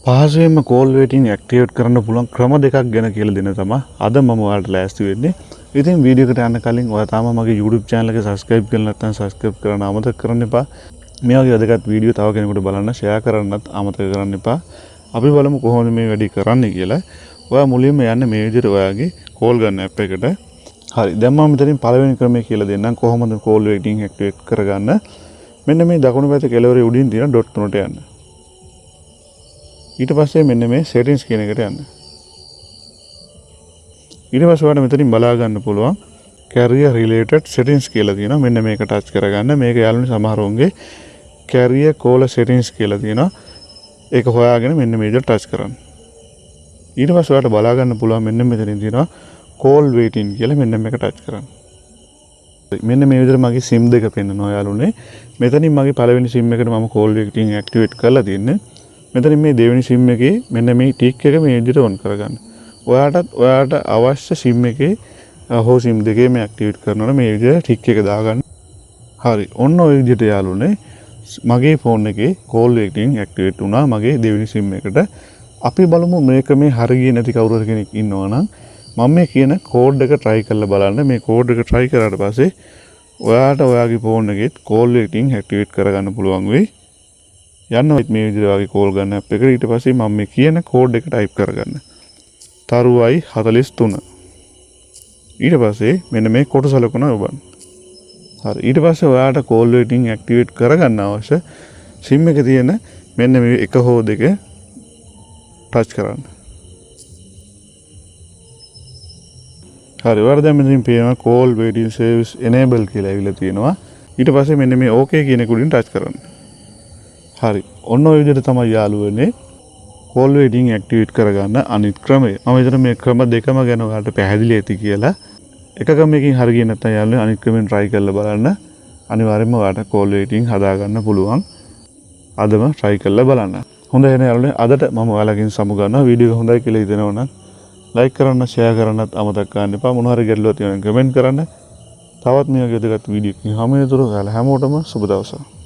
පහසුවෙන්ම call waiting activate කරන්න පුළුවන් ක්‍රම දෙකක් ගැන කියලා දෙන්න තමයි අද මම ඔයාලට ලෑස්ති වෙන්නේ. ඉතින් වීඩියෝ එකට යන්න කලින් ඔයා තාම මගේ YouTube channel එක subscribe කරලා නැත්නම් subscribe කරන්න අමතක කරන්න එපා. මේ වගේ වැදගත් වීඩියෝ තව කෙනෙකුට බලන්න share කරන්නත් අමතක කරන්න එපා. අපි බලමු කොහොමද මේ වැඩේ කරන්නේ කියලා. ඔයා මුලින්ම යන්න මේ විදිහට ඔයාගේ කෝල් ගන්න app එකට. හරි. දැන් මම මෙතනින් පළවෙනි ක්‍රමය කියලා දෙන්නම් කොහොමද කෝල් වේටින් ඇක්ටිවේට් කරගන්න. මෙන්න මේ දකුණු පැත්තේ කෙළවරේ උඩින් තියෙන dot තුනට යන්න. ඊට පස්සේ මෙන්න මේ settings කියන එකට යන්න. ඊට පස්සේ ඔයාලට මෙතනින් බලා ගන්න පුළුවන් carrier related settings කියලා තියෙනවා. මෙන්න මේක ටච් කරගන්න. මේක යාළුවනේ සමහරවුන්ගේ carrier caller settings කියලා තියෙනවා. ඒක හොයාගෙන මෙන්න මේ විදිහට ටච් කරන්න. ඊට පස්සේ ඔයාලට බලා ගන්න පුළුවන් මෙන්න මෙතනින් තියෙනවා call waiting කියලා මෙන්න මේක ටච් කරන්න. මෙන්න මේ විදිහට මගේ SIM දෙක පෙන්නනවා යාළුවනේ. මෙතනින් මගේ පළවෙනි SIM එකට මම call waiting activate කරලා තින්නේ. මෙතන මේ දෙවෙනි SIM එකේ මෙන්න මේ ටික් එක මේ විදිහට on කරගන්න. ඔයාට අවශ්‍ය SIM එකේ හෝ SIM දෙකේ මේ ඇක්ටිවේට් කරනකොට මේ විදිහට ටික් එක දාගන්න. හරි. ඔන්න ඔය විදිහට යාළුවනේ මගේ ෆෝන් එකේ call waiting ඇක්ටිවේට් වුණා මගේ දෙවෙනි SIM එකට. අපි බලමු මේක මේ හරිය නැති කවුරු හරි කෙනෙක් ඉන්නවා නම් මම මේ කියන කෝඩ් එක try කරලා බලන්න. මේ කෝඩ් එක try කරාට පස්සේ ඔයාට ඔයාගේ ෆෝන් එකේ call waiting ඇක්ටිවේට් කරගන්න පුළුවන් වෙයි. යන්න මේ විදිහට වගේ කෝල් ගන්න app එකට ඊට පස්සේ මම මේ කියන කෝඩ් එක ටයිප් කරගන්න. තරුවයි 43. ඊට පස්සේ මෙන්න මේ කොටස ලකුණ ඔබන්න. හරි. ඊට පස්සේ ඔයාට කෝල් වේටින් ඇක්ටිවේට් කරගන්න අවශ්‍ය SIM එකේ තියෙන මෙන්න මේ එක හෝ දෙක ටච් කරන්න. හරි. ඔයාලා දැන් මෙතනින් පේනවා කෝල් වේටින් සර්විස් enable කියලා ඇවිල්ලා තියෙනවා. ඊට පස්සේ මෙන්න මේ okay කියන එක උඩින් ටච් කරන්න. හරි. ඔන්න ඔය විදිහට තමයි යාළුවනේ call waiting activate කරගන්න අනිත් ක්‍රමය. මම හිතන මේ ක්‍රම දෙකම ගැන ඔයාලට පැහැදිලි ඇති කියලා. එක ක්‍රමයකින් හරි ගියේ නැත්නම් යාළුවනේ අනිත් ක්‍රමෙන් try කරලා බලන්න. අනිවාර්යයෙන්ම ඔයාලට call waiting හදාගන්න පුළුවන්. අදම try කරලා බලන්න. හොඳයි එහෙනම් යාළුවනේ අදට මම ඔයාලගෙන් සමු ගන්නවා. වීඩියෝ එක හොඳයි කියලා හිතෙනවා නම් like කරන්න, share කරන්නත් අමතක කරන්න එපා. මොනවා හරි ගැටලුවක් තියෙනවා නම් comment කරන්න. තවත් මේ වගේ වැදගත් වීඩියෝ එකකින් හමු වෙනතුරු ඔයාලා හැමෝටම සුබ දවසක්.